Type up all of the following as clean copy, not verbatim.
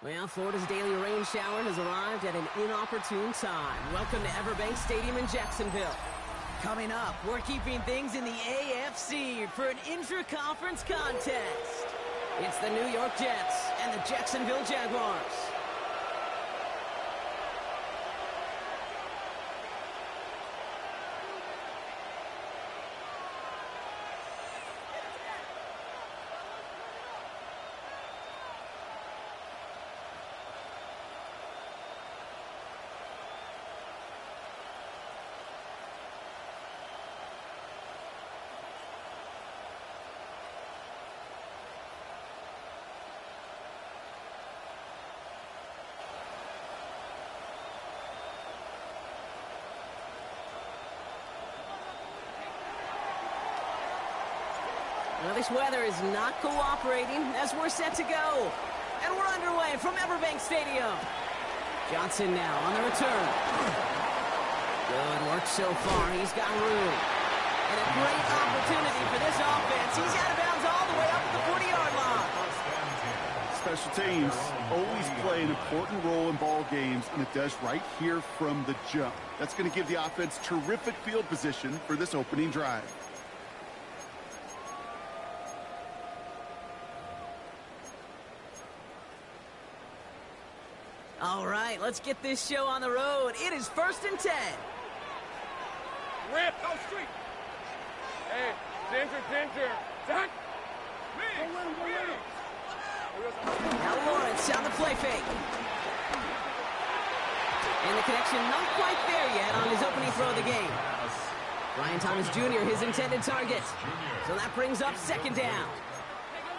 Well, Florida's daily rain shower has arrived at an inopportune time. Welcome to Everbank Stadium in Jacksonville. Coming up, we're keeping things in the AFC for an intra-conference contest. It's the New York Jets and the Jacksonville Jaguars. Well, this weather is not cooperating as we're set to go. And we're underway from Everbank Stadium. Johnson now on the return. Good work so far. He's got room. And a great opportunity for this offense. He's out of bounds all the way up at the 40-yard line. Special teams always play an important role in ball games, and it does right here from the jump. That's going to give the offense terrific field position for this opening drive. All right, let's get this show on the road. It is 1st and 10. Rip, go street. Hey, Ginger. Zach. Now Lawrence on the play fake. And the connection not quite there yet on his opening throw of the game. Ryan Thomas Jr., his intended target. So that brings up 2nd down.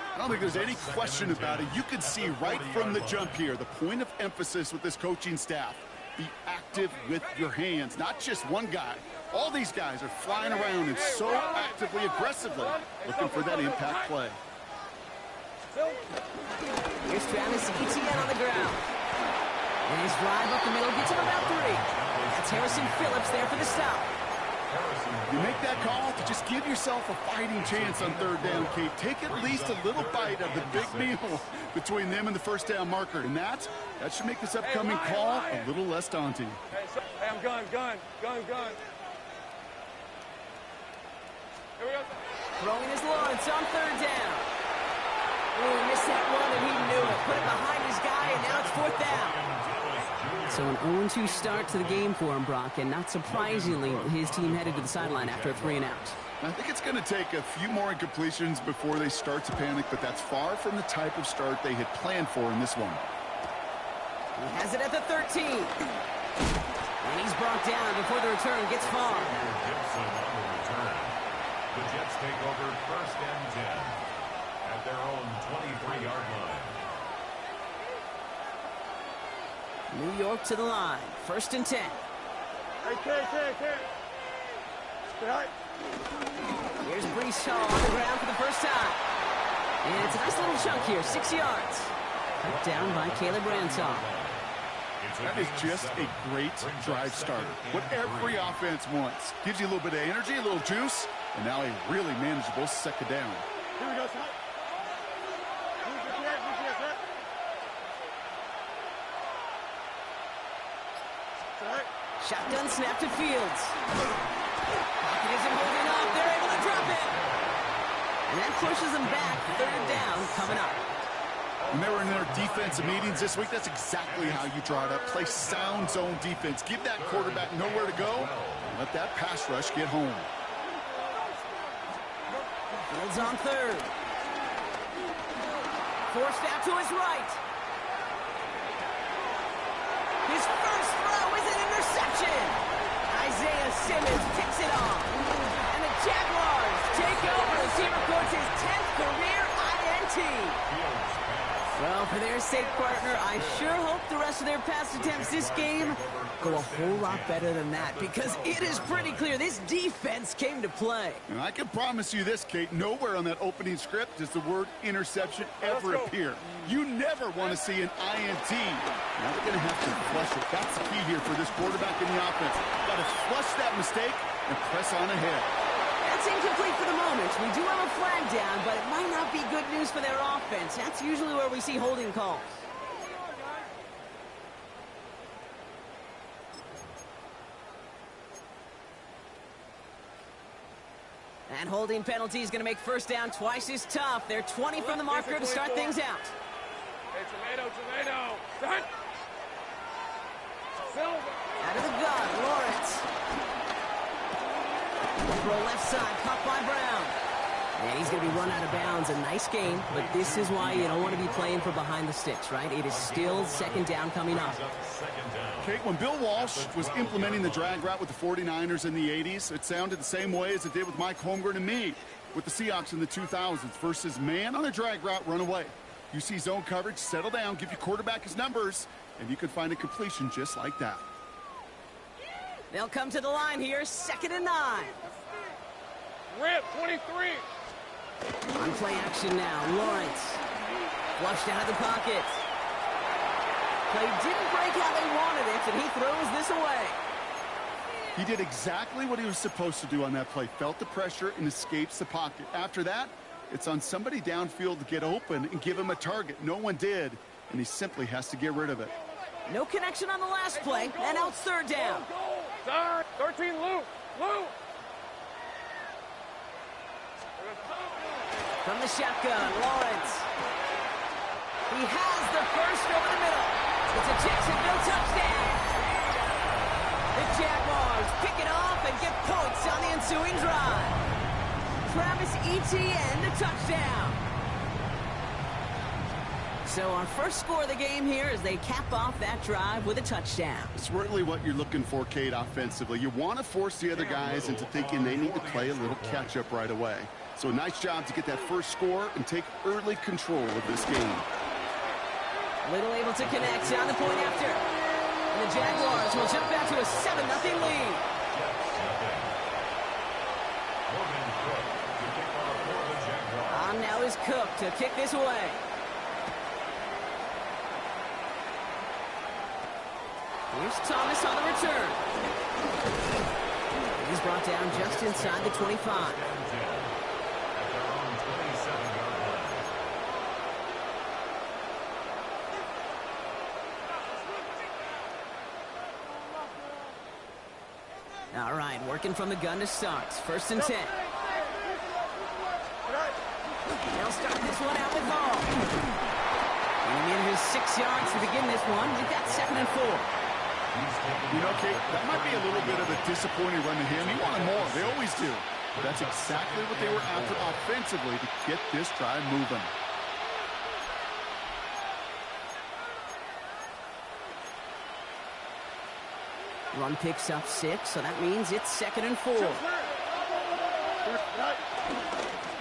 I don't think there's any question about it. You can see right from the jump here, the point of emphasis with this coaching staff. Be active with your hands, not just one guy. All these guys are flying around and so actively, aggressively looking for that impact play. Here's Travis Etienne on the ground. And his drive up the middle gets him about 3. That's Harrison Phillips there for the stop. You make that call to just give yourself a fighting chance on 3rd down, Kate. Take at least a little bite of the big meal between them and the 1st down marker. And that should make this upcoming call a little less daunting. Hey, I'm gun. Here we go. Throwing his Lawrence on 3rd down. Oh, he missed that one and he knew it. Put it behind his guy and now it's 4th down. So an 0-2 start to the game for him, Brock, and not surprisingly, his team headed to the sideline after a 3-and-out. I think it's going to take a few more incompletions before they start to panic, but that's far from the type of start they had planned for in this one. He has it at the 13. And he's brought down before the return gets far. The Jets take over 1st and 10 at their own 23-yard line. New York to the line. 1st and 10. Hey. Here's Breece Hall on the ground for the first time. And it's a nice little chunk here, 6 yards. Cut down by Caleb Ransaw. That is just a great drive starter. What every offense wants. Gives you a little bit of energy, a little juice, and now a really manageable 2nd down. Here we go, son. Shotgun snap to Fields. Pocket isn't moving up. They're able to drop it. And that pushes them back. 3rd down coming up. When they were in their defensive meetings this week, that's exactly how you draw it up. Play sound zone defense. Give that quarterback nowhere to go. And let that pass rush get home. Fields on 3rd. Forced out to his right. His first throw is an interception. Isaiah Simmons picks it off. And the Jaguars take over as he records his 10th career INT. Well, for their sake, partner, I sure hope the rest of their pass attempts this game go a whole lot better than that, because it is pretty clear this defense came to play. And I can promise you this, Kate, nowhere on that opening script does the word interception ever appear. You never want to see an INT. Now they're going to have to flush it. That's the key here for this quarterback in the offense. Got to flush that mistake and press on ahead. That's incomplete for the moment. We do have a flag down, but it might not be good news for their offense. That's usually where we see holding calls. And holding penalty is going to make first down twice as tough. They're 20 from the marker to start things out. Hey, tomato. Done. Silver. Out of the gun, Lawrence. Throw left side, caught by Brown. And he's going to be run out of bounds. A nice game, but this is why you don't want to be playing for behind the sticks, right? It is still second down coming up. Kate, when Bill Walsh was implementing the drag route with the 49ers in the 80s, it sounded the same way as it did with Mike Holmgren and me with the Seahawks in the 2000s versus man on a drag route, run away. You see zone coverage, settle down, give your quarterback his numbers, and you can find a completion just like that. They'll come to the line here, 2nd and 9. Rip, 23. On play action now, Lawrence. Flushed out of the pocket. Play didn't break how they wanted it, and he throws this away. He did exactly what he was supposed to do on that play. Felt the pressure and escapes the pocket. After that, it's on somebody downfield to get open and give him a target. No one did, and he simply has to get rid of it. No connection on the last play, and now it's 3rd down. 13, Luke. From the shotgun, Lawrence. He has the first over the middle. It's a Jacksonville touchdown. The Jaguars pick it off and get points on the ensuing drive. Travis Etienne, the touchdown. So our first score of the game here as they cap off that drive with a touchdown. It's really what you're looking for, Kate, offensively. You want to force the other guys into thinking they need to play a little catch-up right away. So a nice job to get that first score and take early control of this game. Little able to connect on the point after. And the Jaguars will jump back to a 7-0 lead. On now is Cook to kick this away. Here's Thomas on the return. He's brought down just inside the 25. All right, working from the gun to start. 1st and 10. They'll start this one out with Hall. And in his 6 yards to begin this one. We've got 2nd and 4. You know, Kate, that might be a little bit of a disappointing run to him. He wanted more. They always do. But that's exactly what they were after offensively to get this drive moving. Run picks up 6, so that means it's 2nd and 4.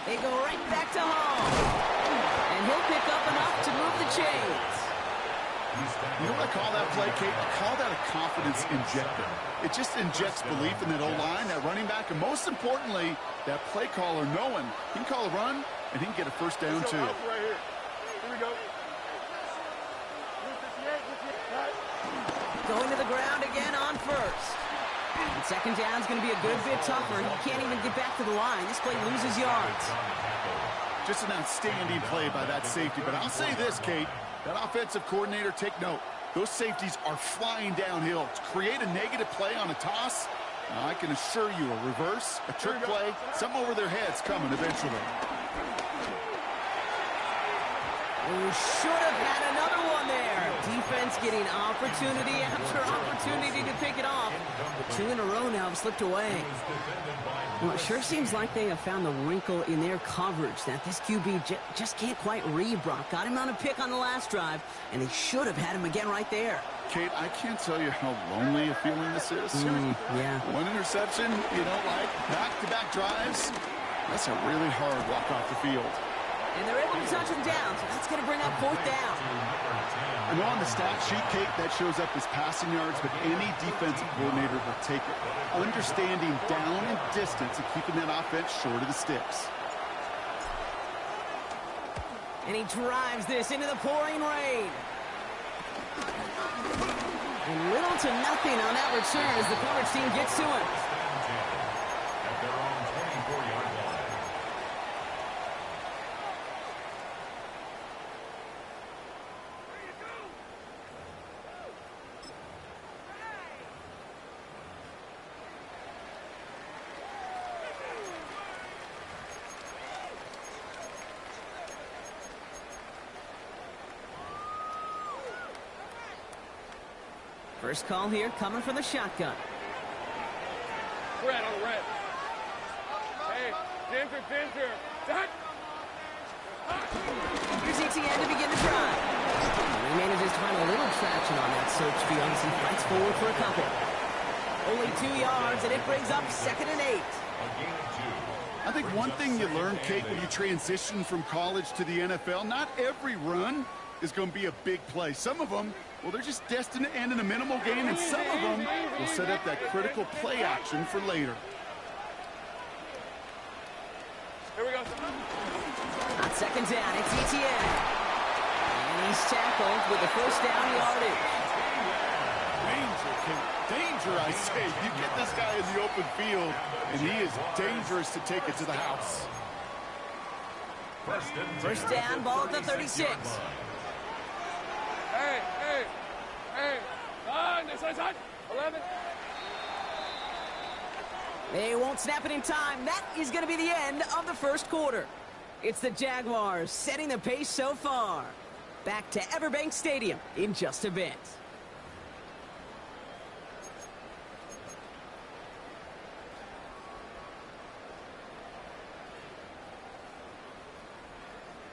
They go right back to Hall. And he'll pick up enough to move the chains. You know what I call that play, Kate? I call that a confidence injector. It just injects belief in that O-line, that running back, and most importantly, that play caller knowing he can call a run and he can get a first down too. Right here. Here we go. Going to the ground again on 1st. And 2nd down is going to be a good bit tougher. He can't even get back to the line. This play loses yards. Just an outstanding play by that safety. But I'll say this, Kate. That offensive coordinator, take note. Those safeties are flying downhill. To create a negative play on a toss, I can assure you a reverse, a trick play, something over their heads coming eventually. We should have had another one there. Defense getting opportunity after opportunity to pick it off. But 2 in a row now have slipped away. Well, it sure seems like they have found the wrinkle in their coverage that this QB just can't quite read Brock. Got him on a pick on the last drive, and they should have had him again right there. Kate, I can't tell you how lonely a feeling this is. Yeah. One interception, you don't like back-to-back drives. That's a really hard walk off the field. And they're able to touch him down, so that's going to bring up 4th down. I know on the stat sheet, Kate, that shows up as passing yards, but any defensive coordinator will take it. Understanding down and distance and keeping that offense short of the sticks. And he drives this into the pouring rain. And little to nothing on that return as the coverage team gets to him. At their own 24-yard line. First call here coming from the shotgun. Red on red. Hey, Ginger. Duck. Here's ETN to begin the drive. He manages to find a little traction on that search field as he fights forward for a couple. Only 2 yards, and it brings up 2nd and 8. I think one thing you learn, Kate, when you transition from college to the NFL, not every run is going to be a big play. Some of them, well, they're just destined to end in a minimal gain, and some of them will set up that critical play action for later. Here we go. On 2nd down, it's ETN. And he's tackled with the first down yardage. Danger, Kate. Danger, I say. You get this guy in the open field, and he is dangerous to take it to the house. First down, ball at the 36. Hey. This side. 11. They won't snap it in time. That is going to be the end of the first quarter. It's the Jaguars setting the pace so far. Back to Everbank Stadium in just a bit.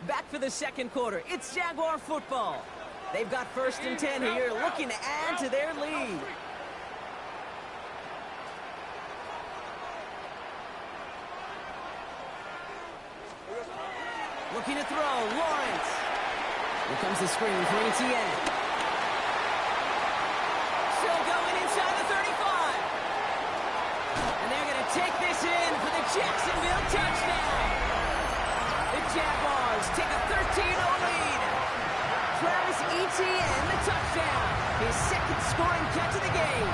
Back for the second quarter. It's Jaguar football. They've got 1st and 10 here, looking to add to their lead. Looking to throw, Lawrence. Here comes the screen for ETN. Still going inside the 35. And they're going to take this in for the Jacksonville touchdown. The Jaguars take a 13-0 lead. Travis Etienne, the touchdown. His 2nd scoring catch of the game.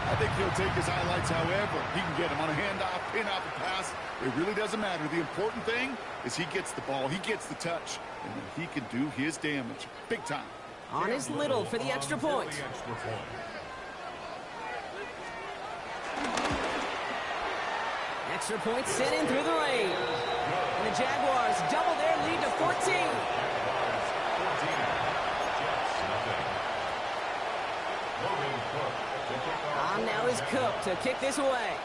I think he'll take his highlights however he can get him on a handoff, pin-off, a pass. It really doesn't matter. The important thing is he gets the ball, he gets the touch, and then he can do his damage. Big time. On his Little for the extra point. Extra point sent in through the lane. And the Jaguars double their lead to 14. On now is Cook to kick this away.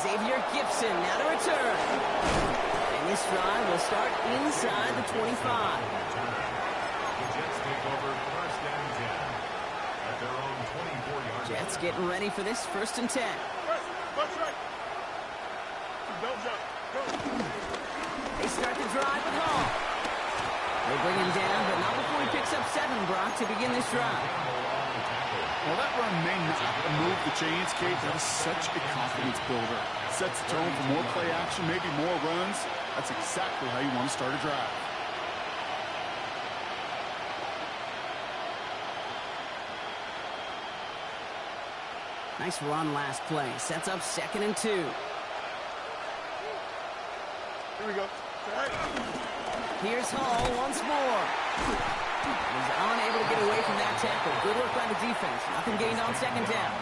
Xavier Gibson now to return. And this drive will start inside the 25. The Jets take over 1st and 10 at their own 24-yard line. Jets getting ready for this 1st and 10. They start the drive with Hall. They bring him down, but not before he picks up 7, Brock, to begin this drive. Well, that run may not move the chains, Kate. That is such a confidence builder. Sets the tone for more play action, maybe more runs. That's exactly how you want to start a drive. Nice run last play. Sets up 2nd and 2. Here we go. Here's Hall once more. He's unable to get away from that tackle. Good work by the defense. Nothing gained on 2nd down.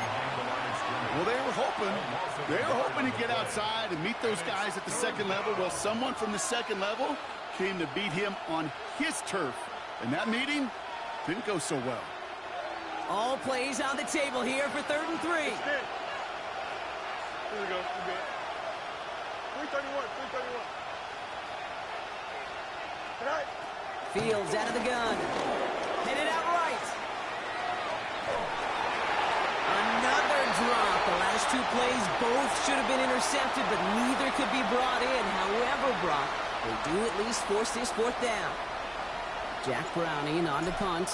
Well, they were hoping to get outside and meet those guys at the 2nd level. Well, someone from the 2nd level came to beat him on his turf. And that meeting didn't go so well. All plays on the table here for 3rd and 3. Here we go. 331. Fields out of the gun. Headed out right. Another drop. The last 2 plays both should have been intercepted, but neither could be brought in. However, Brock, they do at least force this 4th down. Jack Browning on to punt.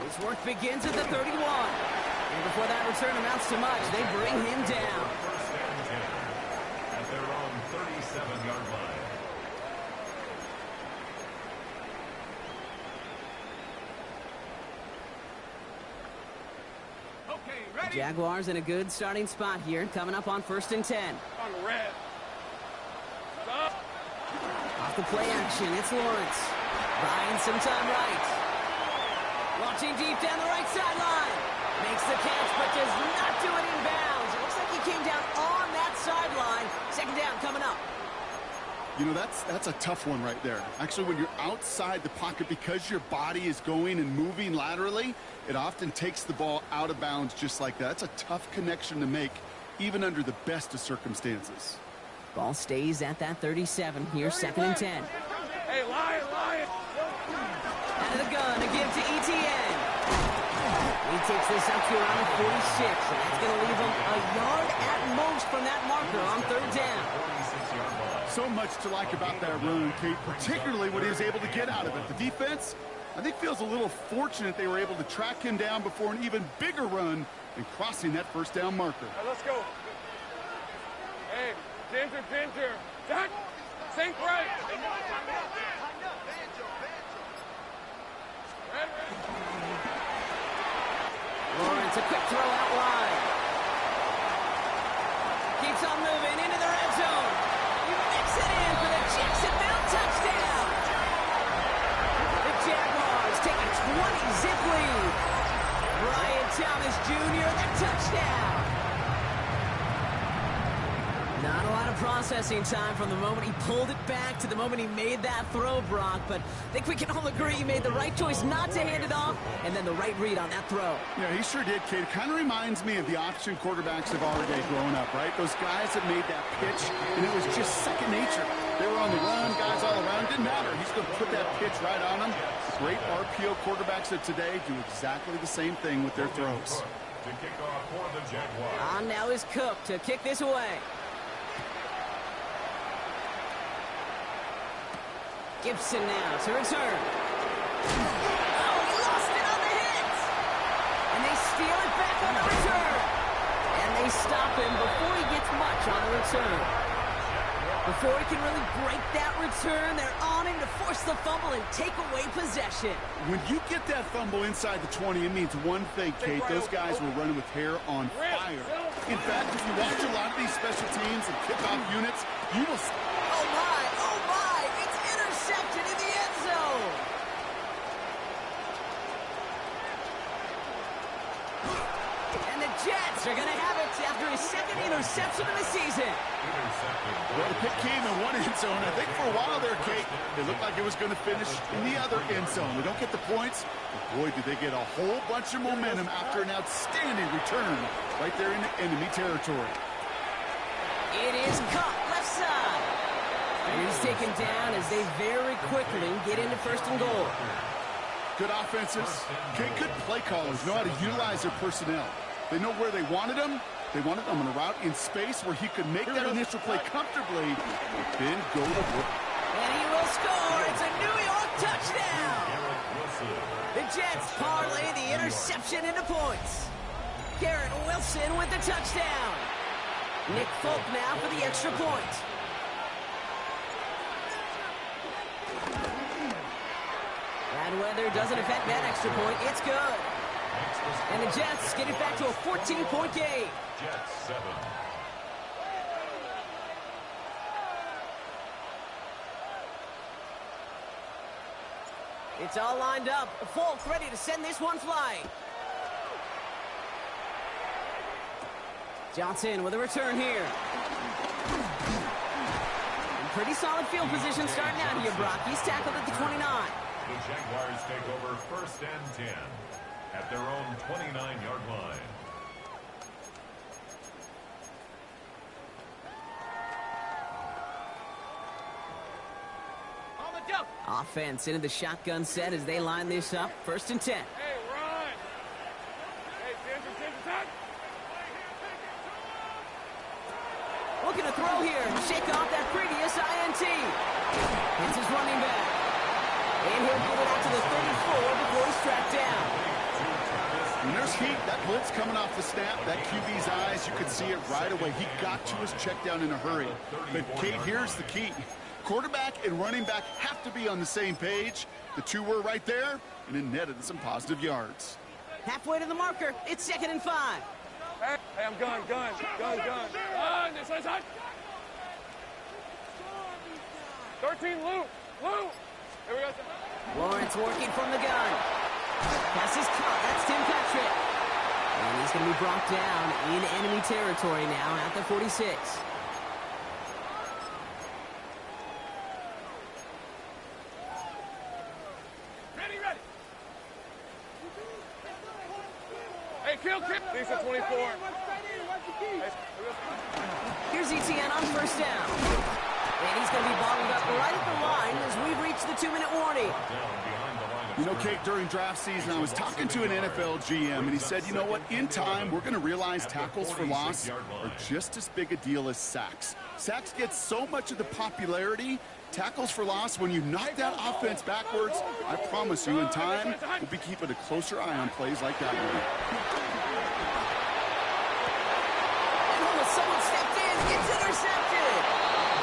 His work begins at the 31. And before that return amounts to much, they bring him down. 1st and 10 at their own 37-yard line. Okay, ready? Jaguars in a good starting spot here, coming up on 1st and 10. On the red. Stop. Off the play action, it's Lawrence. Buying some time right. Launching deep down the right sideline. Makes the catch, but does not do it in bounds. It looks like he came down on You know, that's a tough one right there. Actually, when you're outside the pocket, because your body is going and moving laterally, it often takes the ball out of bounds just like that. It's a tough connection to make, even under the best of circumstances. Ball stays at that 37 here, 2nd and 10. Hey, Lion! Out of the gun, a give to ETN. He takes this up to around the 46, and that's going to leave him a yard at most from that marker on 3rd down. So much to like about that run, Kate, particularly what he was able to get out of it. The defense, I think, feels a little fortunate they were able to track him down before an even bigger run and crossing that 1st down marker. Right, let's go. Hey, Ginger. Jack, sink right. Lawrence, a quick throw out wide. Keeps on moving into the red zone. He mix it in for the Jacksonville touchdown. The Jaguars take a 20-zip lead. Brian Thomas Jr., the touchdown. Not a lot of processing time from the moment he pulled it back to the moment he made that throw, Brock. But I think we can all agree he made the right choice not to hand it off, and then the right read on that throw. Yeah, he sure did, Kate. It kind of reminds me of the option quarterbacks of our day growing up, right? Those guys that made that pitch, and it was just second nature. They were on the run, guys all around. Didn't matter. He's going to put that pitch right on them. Great RPO quarterbacks of today do exactly the same thing with their throws. To kick off for the Jaguars. On now is Cook to kick this away. Gibson now to return. Oh, he lost it on the hit! And they steal it back on the return. And they stop him before he gets much on the return. Before he can really break that return, they're on him to force the fumble and take away possession. When you get that fumble inside the 20, it means one thing, Kate. Those guys were running with hair on fire. In fact, if you watch a lot of these special teams and kickoff units, you will... Oh my, it's intercepted in the end zone. And the Jets are going to have it after his 2nd interception of the season. Well, the pick came in one end zone. I think for a while there, Kate, it looked like it was going to finish in the other end zone. They don't get the points, but boy, did they get a whole bunch of momentum after an outstanding return right there in enemy territory. It is caught left side. And he's taken down as they very quickly get into 1st and goal. Good offenses. Kate, good play callers know how to utilize their personnel. They know where they wanted them. They wanted them on a route in space where he could make that initial play comfortably, then go to work. And he will score. It's a New York touchdown. The Jets parlay the interception into points. Garrett Wilson with the touchdown. Nick Folk now for the extra point. Bad weather doesn't affect that extra point. It's good. And the Jets get it back to a 14-point game. Jets 7. It's all lined up. Folk ready to send this one flying. Johnson with a return here. And pretty solid field position starting out here, Brock. He's tackled at the 29. The Jaguars take over 1st and 10 at their own 29-yard line. Offense into the shotgun set as they line this up. 1st and 10. Hey, run! Hey, Ginger, touch! Looking to throw here and shake off that previous INT. It's his running back. And he'll get it out to the 34 before he's tracked down. When there's heat, that blitz coming off the snap, that QB's eyes, you could see it right away. He got to his check down in a hurry. But, Kate, here's the key. Quarterback and running back have to be on the same page. The two were right there, and it netted some positive yards. Halfway to the marker. It's 2nd and 5. Hey, I'm gun. This one's hot. 13, Lou. Here we go. Lawrence working from the gun. Pass is caught. That's Tim Patrick. And he's going to be brought down in enemy territory now at the 46. 24. Here's ETN on first down. And he's going to be bottled up right at the line as we've reached the 2-minute warning. You know, Kate, during draft season, I was talking to an NFL GM, and he said, you know what, in time, we're going to realize tackles for loss are just as big a deal as sacks. Sacks get so much of the popularity. Tackles for loss, when you knock that offense backwards, I promise you, in time, we'll be keeping a closer eye on plays like that one. And almost someone stepped in. It's intercepted.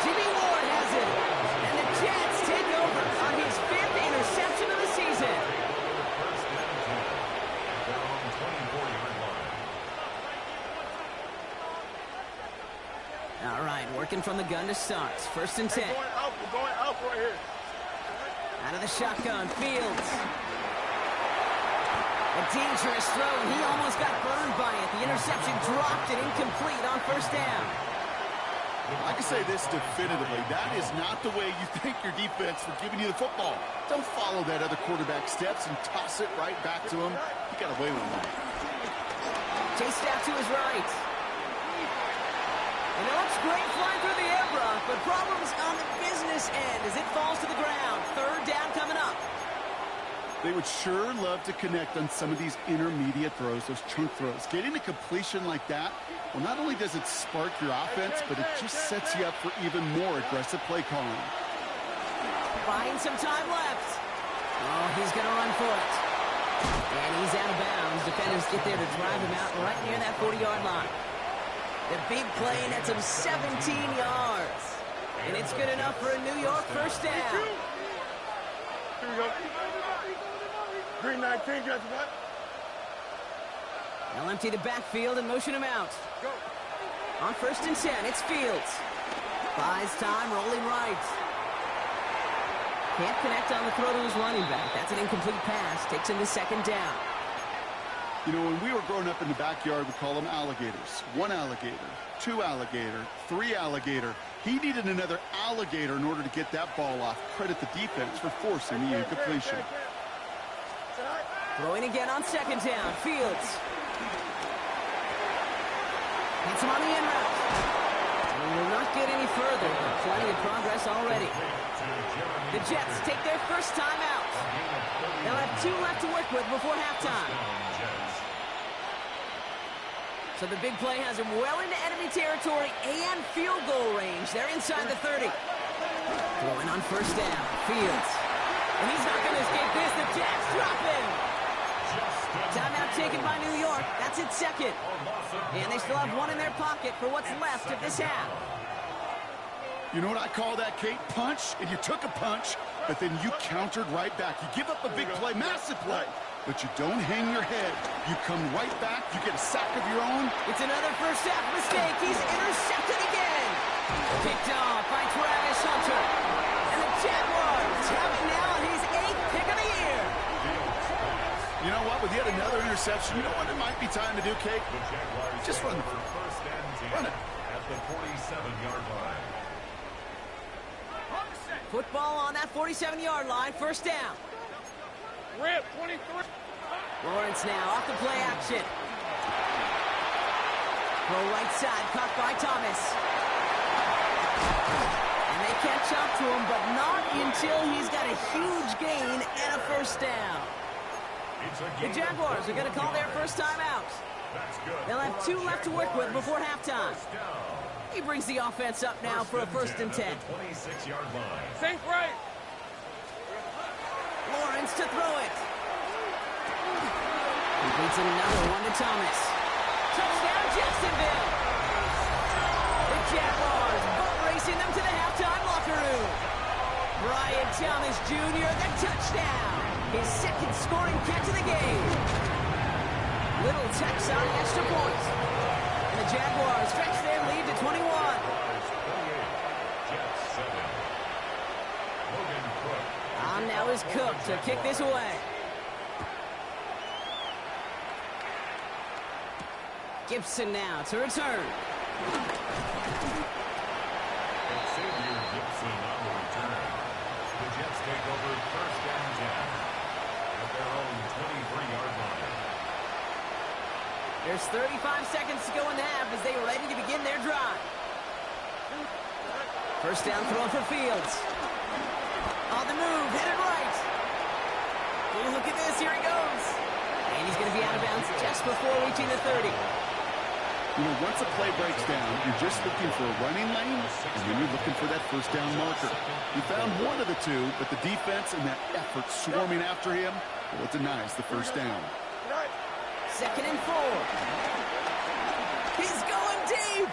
Jimmy Ward has it. And the Jags take over on his 5th interception of the season. All right, working from the gun to start. First and 10. We're going up right here. Out of the shotgun, Fields. A dangerous throw, and he almost got burned by it. The interception dropped it incomplete on first down. I can say this definitively. That is not the way you thank your defense for giving you the football. Don't follow that other quarterback steps and toss it right back to him. He got away with one. Chased out to his right. And it looks great flying through the air, Brock, but problems on the business end as it falls to the ground. Third down coming up. They would sure love to connect on some of these intermediate throws, those chunk throws. Getting a completion like that, well, not only does it spark your offense, but it just sets you up for even more aggressive play calling. Buying some time left. Oh, he's going to run for it. And he's out of bounds. Defenders get there to drive him out right near that 40-yard line. The big play nets him 17 yards. And it's good enough for a New York first down. Here we go. Green 19, got you what? They'll empty the backfield and motion him out. Go. On first and 10, it's Fields. Buys time, rolling right. Can't connect on the throw to his running back. That's an incomplete pass. Takes him to second down. You know, when we were growing up in the backyard, we call them alligators. 1 alligator, 2 alligator, 3 alligator. He needed another alligator in order to get that ball off. Credit the defense for forcing the incompletion. Throwing again on second down. Fields. Hits him on the in route. We will not get any further, but plenty of progress already. The Jets take their first time out. They'll have 2 left to work with before halftime. So the big play has him well into enemy territory and field goal range. They're inside the 30. Throwing on first down. Fields. And he's not going to escape this. The Jags drop him. Timeout taken by New York. That's its second. And they still have 1 in their pocket for what's left of this half. You know what I call that, Kate? Punch, and you took a punch, but then you countered right back. You give up a big play, massive play, but you don't hang your head. You come right back, you get a sack of your own. It's another first half mistake. He's intercepted again. Picked off by Travis Hunter. And the Jaguars have it now on his 8th pick of the year. You know what? With yet another interception, you know what it might be time to do, Kate? Just run the first and 10 run it. at the 47-yard line. Football on that 47-yard line. First down. Rip, 23. Lawrence now off the play action. Go right side, caught by Thomas. And they catch up to him, but not until he's got a huge gain and a first down. The Jaguars are going to call their first time out. They'll have 2 left to work with before halftime. He brings the offense up now for a first and 10. 26-yard line. Safe right. Lawrence to throw it. Completes another one to Thomas. Touchdown, Jacksonville. The Jaguars boat racing them to the halftime locker room. Brian Thomas Jr., the touchdown. His second scoring catch of the game. Little Tex on the extra point. And the Jaguars stretch their lead to 21. On now is Cook to kick this away. Gibson now to return. Xavier Gibson on the return. The Jets take over first and 10 at their own 23-yard line. There's 35 seconds to go in the half as they are ready to begin their drive. First down throw for Fields. On the move, headed right. Oh, look at this, here he goes. And he's going to be out of bounds just before reaching the 30. You know, once a play breaks down, you're just looking for a running lane, and then you're looking for that first down marker. He found one of the two, but the defense and that effort swarming after him, well, it denies the first down. 2nd and 4. He's going deep.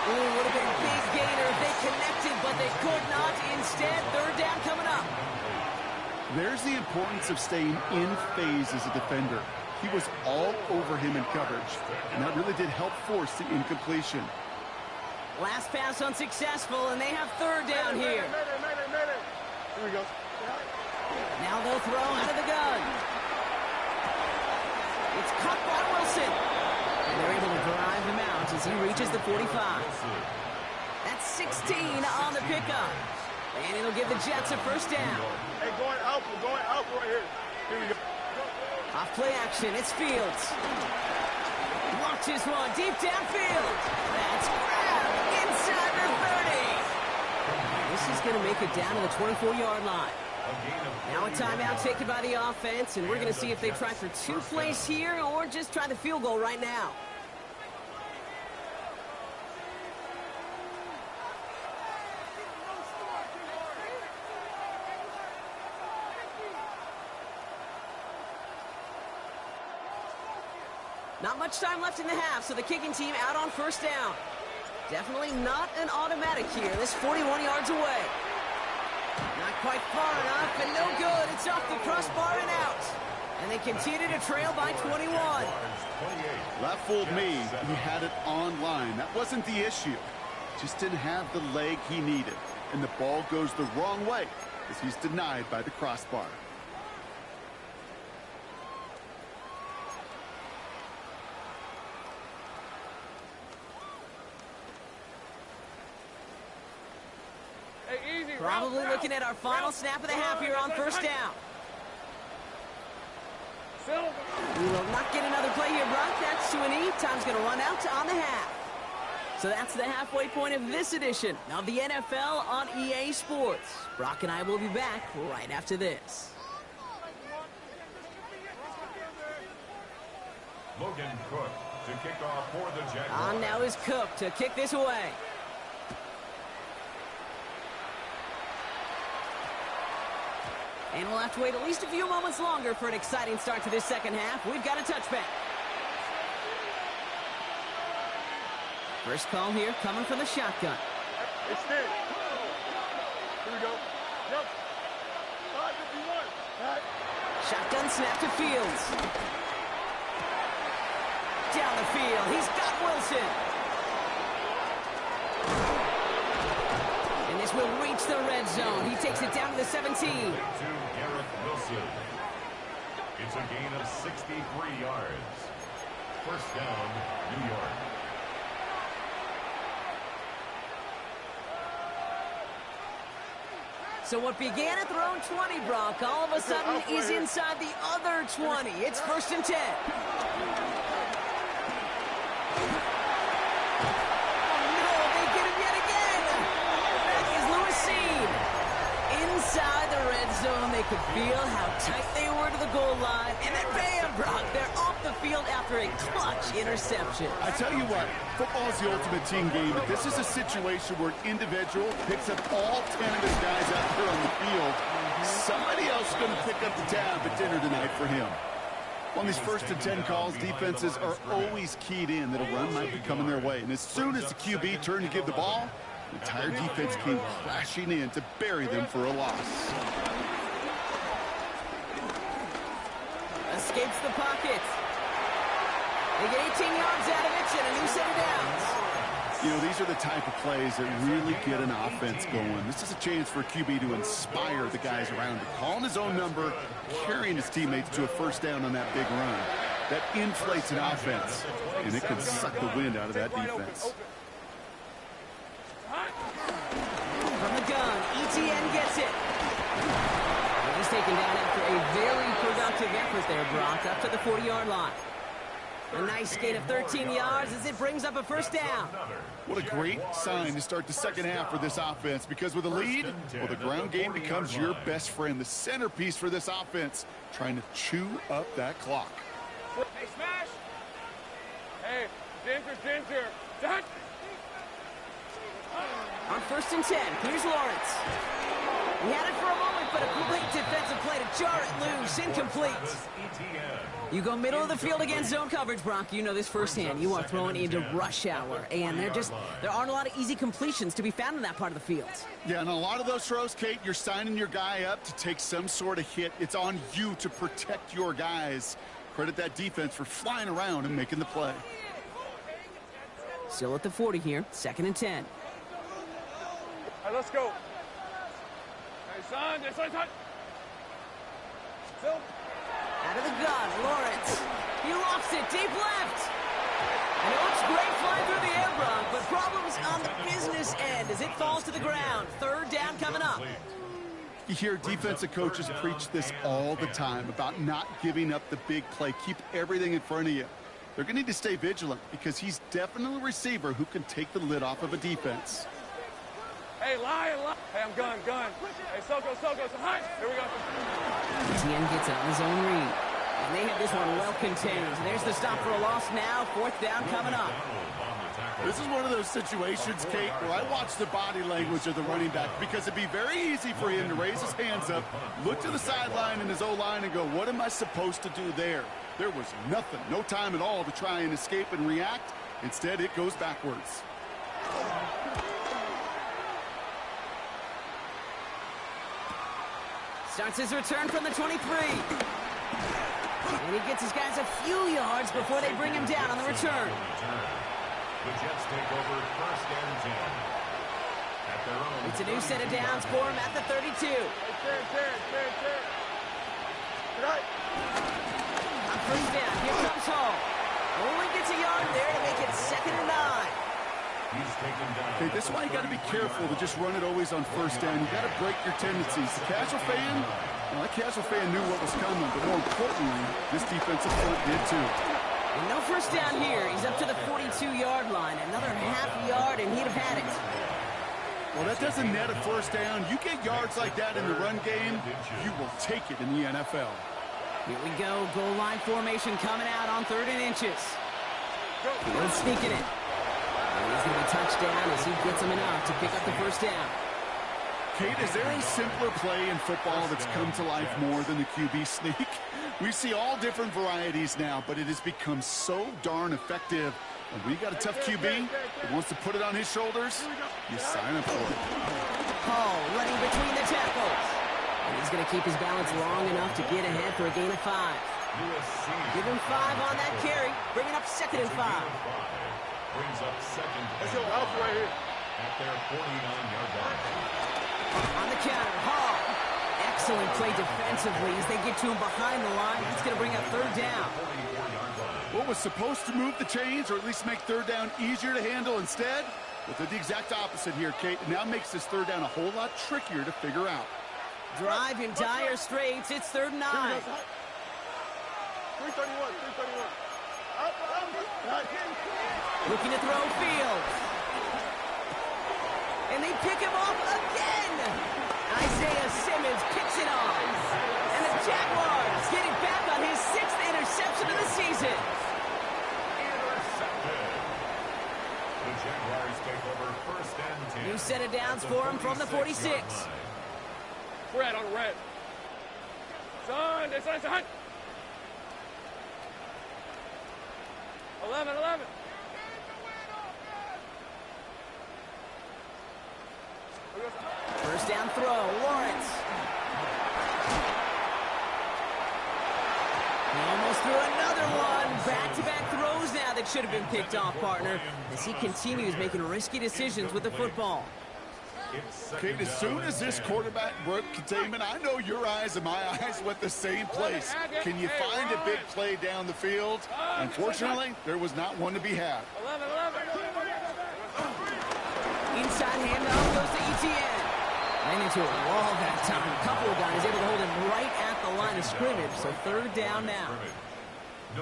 Oh, would have been a big gainer if they connected, but they could not. Instead, 3rd down coming up. There's the importance of staying in phase as a defender. He was all over him in coverage, and that really did help force the incompletion. Last pass unsuccessful, and they have 3rd down here. Here we go. Now they'll throw out of the gun. It's caught by Wilson. And they're able to drive him out as he reaches the 45. That's 16 on the pickup. And it'll give the Jets a first down. Hey, going out right here. Here we go. Off play action, it's Fields. Launches one deep downfield. That's grabbed inside the 30. This is going to make it down to the 24-yard line. Now a timeout taken by the offense, and we're going to see if they try for 2 plays here or just try the field goal right now. Not much time left in the half, so the kicking team out on first down. Definitely not an automatic here. This 41 yards away. Not quite far enough, and no good. It's off the crossbar and out. And they continue to trail by 21. That fooled me. He had it on line. That wasn't the issue. Just didn't have the leg he needed. And the ball goes the wrong way as he's denied by the crossbar. Probably looking at our final snap of the half here on first down. We will not get another play here, Brock. That's to an E. Time's going to run out on the half. So that's the halfway point of this edition of the NFL on EA Sports. Brock and I will be back right after this. Logan Cook to kick off for the Jags. On now is Cook to kick this away. And we'll have to wait at least a few moments longer for an exciting start to this second half. We've got a touchback. First call here coming from the shotgun. Extend. Here we go. Yep. 551. Shotgun snap to Fields. Down the field. He's got Wilson. And this will reach the red zone. He takes it down to the 17. Wilson. It's a gain of 63 yards. First down, New York. So what began at their own 20, Brock, all of a sudden is inside the other 20. It's 1st and 10. Inside the red zone, they could feel how tight they were to the goal line. And then bam, Brock, they're off the field after a clutch interception. I tell you what, football is the ultimate team game, but this is a situation where an individual picks up all 10 of his guys out there on the field. Somebody else is going to pick up the tab at dinner tonight for him. On these 1st and 10 calls, defenses are always keyed in that a run might be coming their way. And as soon as the QB turned to give the ball, the entire defense came crashing in to bury them for a loss. Escapes the pocket. They get 18 yards out of it and a new set of downs. You know, these are the type of plays that really get an offense going. This is a chance for a QB to inspire the guys around him. Calling his own number, carrying his teammates to a first down on that big run. That inflates an offense, and it can suck the wind out of that defense. From the gun, ETN gets it. He's taken down after a very productive effort there, Brock, up to the 40-yard line. A nice gain of 13 yards as it brings up a first down. What a great sign to start the second half for this offense, because with a lead, well, the ground game becomes your best friend, the centerpiece for this offense, trying to chew up that clock. Hey, smash! Hey, Ginger. Done. On 1st and 10, here's Lawrence. He had it for a moment, but a great defensive play to jar it loose, incomplete. You go middle of the field against zone coverage, Brock. You know this firsthand. You are throwing into rush hour, and there aren't a lot of easy completions to be found in that part of the field. Yeah, and a lot of those throws, Kate, you're signing your guy up to take some sort of hit. It's on you to protect your guys. Credit that defense for flying around and making the play. Still at the 40 here, 2nd and 10. All right, let's go. Hey, son. Phil. Out of the gun, Lawrence. He lofts it deep left. And it looks great flying through the air, Brock, but problems on the business end as it falls to the ground. 3rd down coming up. You hear defensive coaches preach this all the time about not giving up the big play. Keep everything in front of you. They're going to need to stay vigilant because he's definitely a receiver who can take the lid off of a defense. Hey, Lion. Hey, I'm gun. Hey, Soko. Hunt. Here we go. ETN gets it on his own read. And they have this one well contained. There's the stop for a loss now. 4th down coming up. This is one of those situations, Kate, where I watch the body language of the running back, because it'd be very easy for him to raise his hands up, look to the sideline in his O-line and go, what am I supposed to do there? There was nothing, no time at all to try and escape and react. Instead, it goes backwards. Starts his return from the 23. And he gets his guys a few yards before they bring him down on the return. The Jets take over 1st and 10. At their own. It's a new set of downs for him at the 32. Right. On 1st down, here comes Hall. Only gets a yard there to make it 2nd and 9. He's taken down. Okay, this is why you got to be careful to just run it always on 1st down. You got to break your tendencies. The casual fan, well, that casual fan knew what was coming, but more importantly, this defensive front did too. And no 1st down here. He's up to the 42-yard line. Another half yard, and he'd have had it. Well, that doesn't net a 1st down. You get yards like that in the run game, you will take it in the NFL. Here we go. Goal line formation coming out on 3rd and inches. Field sneaking it. And he's going to be touched down as he gets him enough to pick up the 1st down. Kate, is there a simpler play in football that's come to life more than the QB sneak? We see all different varieties now, but it has become so darn effective. And when you got a tough QB that wants to put it on his shoulders, you sign up for it. Hall running between the tackles. And he's going to keep his balance long enough to get ahead for a gain of 5. Give him 5 on that carry, bringing up 2nd and 5. Brings up 2nd. Let's go. Alpha right here. At their 49-yard line. On the counter, Hall. Excellent play defensively as they get to him behind the line. It's going to bring up 3rd down. What was supposed to move the chains, or at least make 3rd down easier to handle instead? But they're the exact opposite here, Kate. It now makes this 3rd down a whole lot trickier to figure out. Drive in dire straits. It's 3rd and 9. 331. Up. Looking to throw field. And they pick him off again. Isaiah Simmons picks it off. And the Jaguars getting back on his 6th interception of the season. Intercepted. The Jaguars take over 1st and 10. New set of downs for him from the 46. Red on red. Son, Hunt. 11. 1st down throw, Lawrence. He almost threw another one. Back-to-back throws now that should have been picked off, partner, as he continues making risky decisions with the football. Kate, as soon as this quarterback broke containment, I know your eyes and my eyes went the same place. Can you find a big play down the field? Unfortunately, there was not one to be had. 11. Inside handoff goes to ETN. Ran into a wall that time. A couple of guys able to hold him right at the line of scrimmage. So third down now.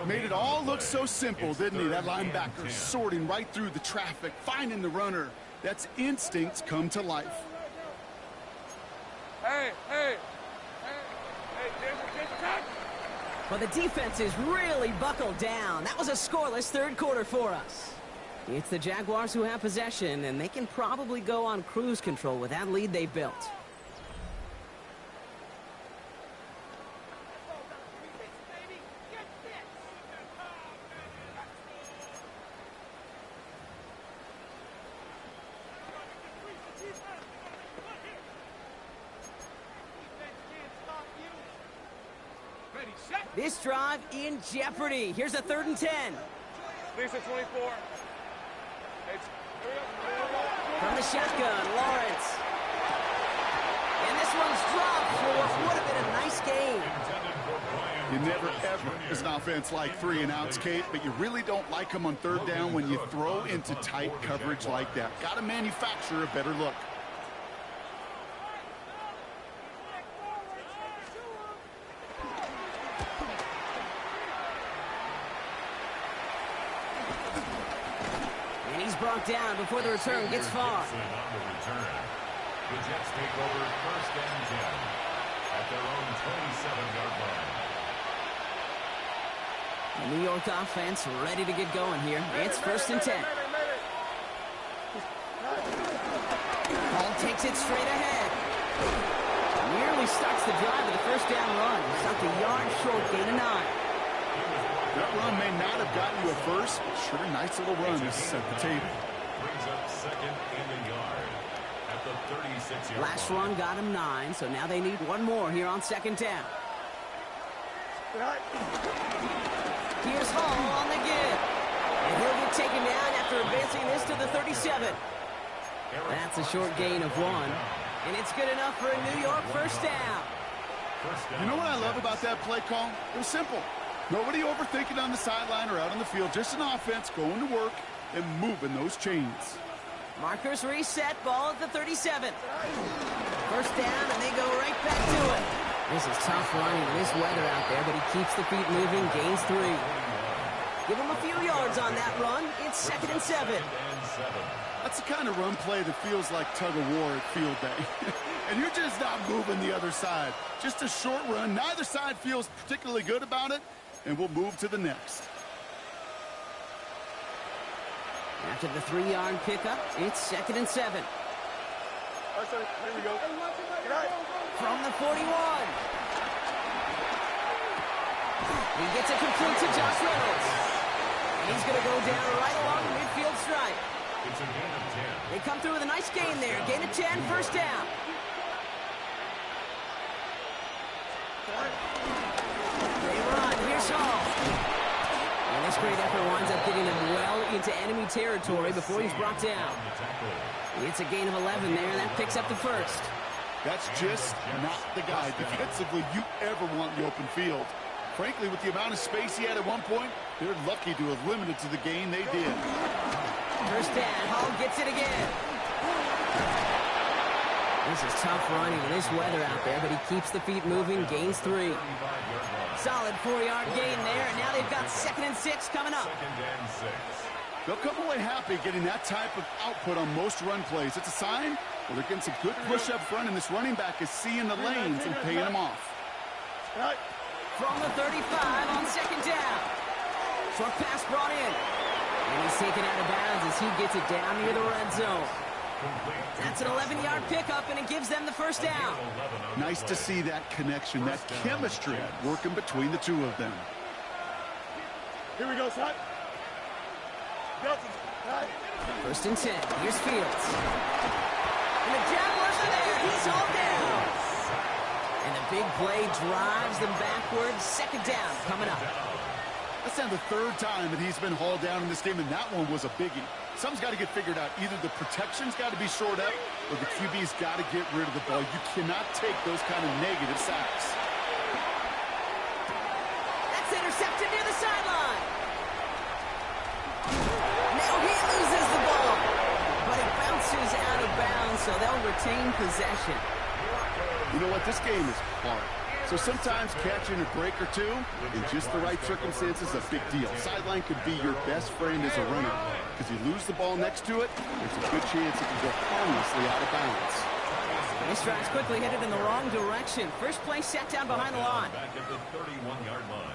Made it all look so simple, didn't he? That linebacker sorting right through the traffic, finding the runner. That's instincts come to life. Hey, Well, the defense is really buckled down. That was a scoreless third quarter for us. It's the Jaguars who have possession, and they can probably go on cruise control with that lead they built. This drive in jeopardy. Here's a 3rd and 10. Lisa 24. From the shotgun, Lawrence. And this one's dropped for what would have been a nice game. You never, ever, as an offense, like 3-and-outs, Kate, but you really don't like them on 3rd down when you throw into tight coverage like that. Got to manufacture a better look. Brought down before the return gets far. The Jets take over 1st and 10 at their own 27-yard line. The New York offense ready to get going here. It's 1st and 10. Hall takes it straight ahead. Nearly starts the drive with a 1st down run. Stopped a yard short, gain of 9. That run may not have gotten you a first, but sure, nice little run to set the table. Brings up 2nd and a yard at the 36-yard line. Last run got him 9, so now they need one more here on 2nd down. Here's Hall on the give. And he'll get taken down after advancing this to the 37. That's a short gain of 1. And it's good enough for a New York 1st down. You know what I love about that play call? It was simple. Nobody overthinking on the sideline or out on the field. Just an offense going to work and moving those chains. Markers reset, ball at the 37. 1st down, and they go right back to it. This is tough running in this weather out there, but he keeps the feet moving, gains 3. Give him a few yards on that run. It's 2nd and 7. That's the kind of run play that feels like tug-of-war at field day. And you're just not moving the other side. Just a short run. Neither side feels particularly good about it. And we'll move to the next. After the 3-yard pickup, it's 2nd and 7. Here we go. From the 41. He gets it complete to Josh Reynolds. And he's going to go down right along the midfield stripe. It's a gain of 10. They come through with a nice gain there. Gain of 10, 1st down. They run. Here's Hall. And this great effort winds up getting him well into enemy territory before he's brought down. It's a gain of 11 there, and that picks up the 1st. That's just not the guy defensively you ever want in the open field. Frankly, with the amount of space he had at one point, they're lucky to have limited to the gain they did. 1st down. Hall gets it again. This is tough running in this weather out there, but he keeps the feet moving, gains 3. Solid 4-yard gain there, and now they've got 2nd and 6 coming up. 2nd and 6. They'll come away happy getting that type of output on most run plays. It's a sign well, they're getting some good push up front, and this running back is seeing the lanes and paying them off. From the 35 on 2nd down. Short pass brought in. And he's taken out of bounds as he gets it down near the red zone. That's an 11-yard pickup, and it gives them the 1st down. Nice to see that connection, that chemistry working between the two of them. Here we go, son. 1st and 10. Here's Fields. And the Jaguars are there. He's all down. And the big play drives them backwards. 2nd down coming up. That's now the 3rd time that he's been hauled down in this game, and that one was a biggie. Something's got to get figured out. Either the protection's got to be shored up, or the QB's got to get rid of the ball. You cannot take those kind of negative sacks. That's intercepted near the sideline. Now he loses the ball. But it bounces out of bounds, so they'll retain possession. You know what? This game is hard. So sometimes catching a break or two in just the right circumstances is a big deal. Sideline could be your best friend as a runner, because you lose the ball next to it, there's a good chance it can go harmlessly out of bounds. This drive's quickly headed in the wrong direction. First play set down behind the line. Back at the 31-yard line.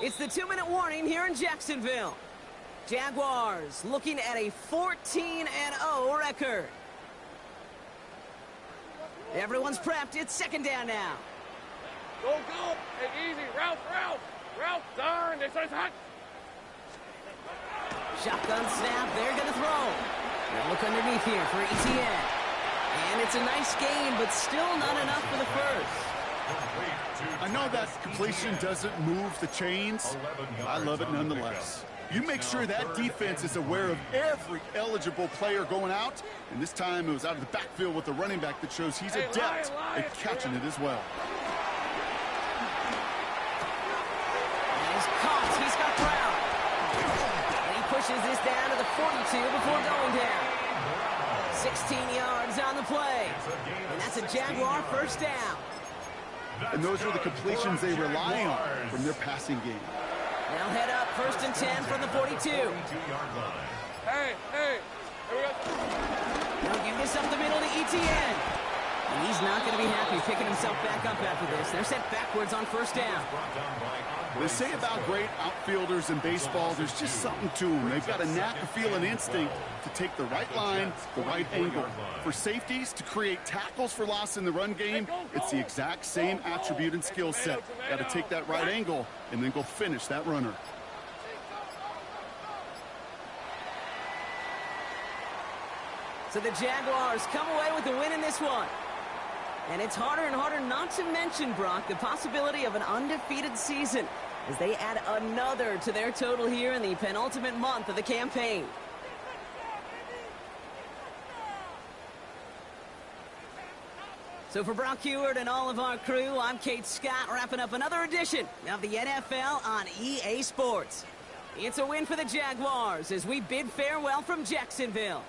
It's the 2-minute warning here in Jacksonville. Jaguars looking at a 14-0 record. Everyone's prepped. It's second down now. Go, go. Hey, easy. Route. Darn, this is hot. Shotgun snap. They're going to throw. Now look underneath here for ETN. And it's a nice gain, but still not enough for the first. I know that completion doesn't move the chains. I love it nonetheless. You make sure that defense is aware of every eligible player going out. And this time it was out of the backfield with the running back that shows he's adept at catching it as well. He's caught. He's got Brown. And he pushes this down to the 42 before going down. 16 yards on the play. And that's a Jaguar first down. And those are the completions they rely on from their passing game. They'll head up first and 10 from the 42. Hey, here we go. They'll give this up the middle to ETN. And he's not going to be happy picking himself back up after this. They're set backwards on first down. They say about great outfielders in baseball, there's just something to them. They've got a knack, a feel, an instinct to take the right line, the right angle. For safeties, to create tackles for loss in the run game, it's the exact same attribute and skill set. Got to take that right angle and then go finish that runner. So the Jaguars come away with the win in this one. And it's harder and harder not to mention, Brock, the possibility of an undefeated season as they add another to their total here in the penultimate month of the campaign. So for Brock Heward and all of our crew, I'm Kate Scott, wrapping up another edition of the NFL on EA Sports. It's a win for the Jaguars as we bid farewell from Jacksonville.